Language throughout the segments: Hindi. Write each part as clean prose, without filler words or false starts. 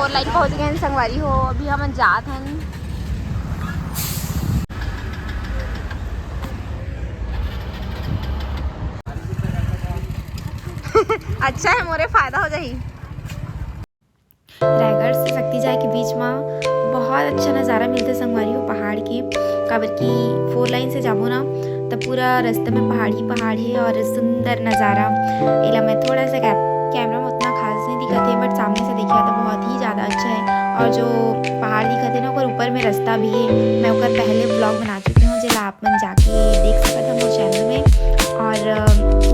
फोर लाइन पहुँच गए संगवारी हो। अभी हम जात हैं। अच्छा है, मोरे फायदा हो जाही। रायगढ़ से शक्ति जाए के बीच में बहुत अच्छा नज़ारा मिलता संगवारी हो पहाड़ के। काबर की 4 लाइन से जाबो ना तब पूरा रास्ते में पहाड़ी है और सुंदर नज़ारा। इला मैं थोड़ा सा कैमरा में उतना खास नहीं दिखा थे, बट सामने से देखा तो बहुत ही ज़्यादा अच्छा है। और जो पहाड़ दिखा थे ना और ऊपर में रास्ता भी है। मैं उनका पहले ब्लॉग बना चुकी हूँ, जिला आप मन जाके देख सकते हैं वो चैनल में। और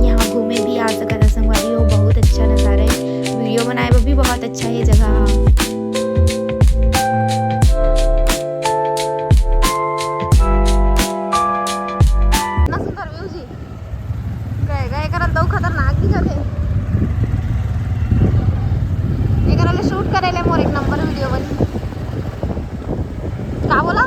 यहाँ घूमे भी आ सकता था संगवारी हो, बहुत अच्छा नज़ारा है। वीडियो बनाए वो भी बहुत अच्छा है जगह। खतरनाक दिखत है। एकरा ले शूट करे ले मोर एक नंबर वीडियो बनी। का बोला?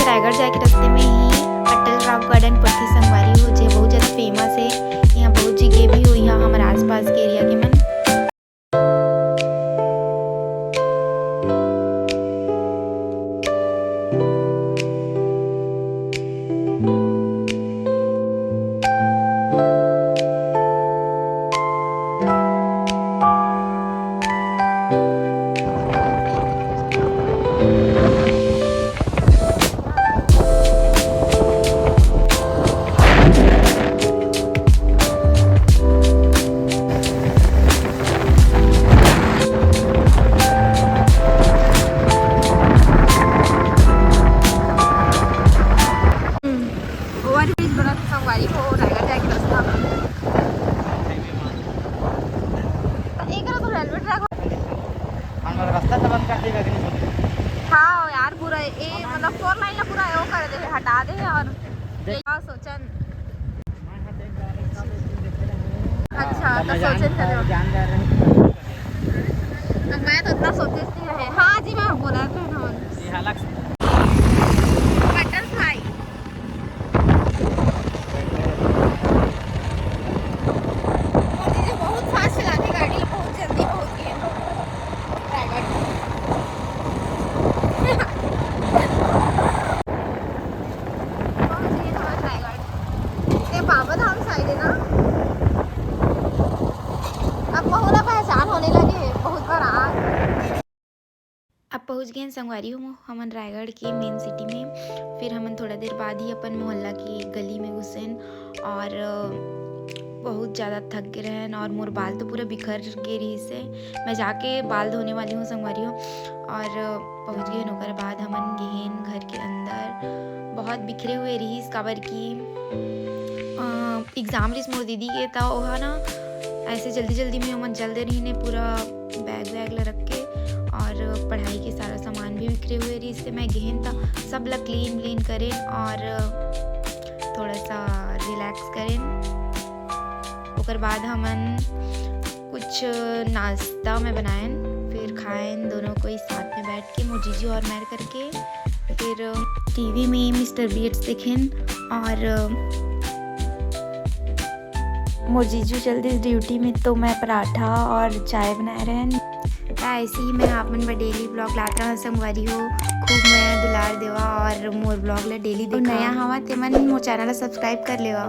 रायगढ़ जाए के रास्ते में ही अटल रॉक गार्डन पड़ती संगवारी हो, जो बहुत ज़्यादा फेमस है। यहाँ बहुत जगह भी हो, यहाँ हमारे आसपास के एरिया के मन। संगवारी हो रायगढ़ जाके रास्ता एक तो रेलवे ट्रैक रास्ता तो बंद कर देगा कि नहीं? हाँ यार पूरा ये मतलब 4 लाइन ला पूरा वो कर दे, हटा दे। और सोचन अच्छा तो सोचन मैं तो इतना सोचती रहे। हाँ जी मैं बोला था बटरफ्लाई। बहुत फास्ट चलाती गाड़ी, बहुत जल्दी पहुंच गई रायगढ़। पहुंच गए हम रायगढ़। ये बाबा धाम साइड है ना। अब बहुला पहचान होने लगी है बहुत बड़ा। अब पहुंच गए संगवारी हो हमन रायगढ़ के मेन सिटी में। फिर हमन थोड़ा देर बाद ही अपन मोहल्ला की गली में घुसेन और बहुत ज़्यादा थक गए रहन। और मोर बाल तो पूरा बिखर गए रही से। मैं जाके बाल धोने वाली हूँ संगवारी हो। और पहुँच गए नौकर बाद हमन गहन घर के अंदर बहुत बिखरे हुए रही काबर की एग्ज़ाम रही मोर दीदी के। तो वह ना ऐसे जल्दी में हमन जल्दी रही ने पूरा बैग ला रख के। और पढ़ाई के सारा सामान भी बिखरे हुए रही। इससे मैं गहन था सब ला क्लीन करें और थोड़ा सा रिलैक्स करें। उसके बाद हमन कुछ नाश्ता में बनाएं, फिर खाएं दोनों कोई साथ में बैठ के मोर जीजू और मैं करके। फिर टीवी में मिस्टर बीट्स देखें और मोर जीजू जल्दी ड्यूटी में तो मैं पराठा और चाय बनाए रहें। ऐसे ही मैं आप मन डेली ब्लॉग लात रहा संगवारी हो। खूब मैं दुलार देवा और मोर ब्लॉग ला डेली देखा। नया हवा ते मन मोर चैनल ला सब्सक्राइब कर लेवा।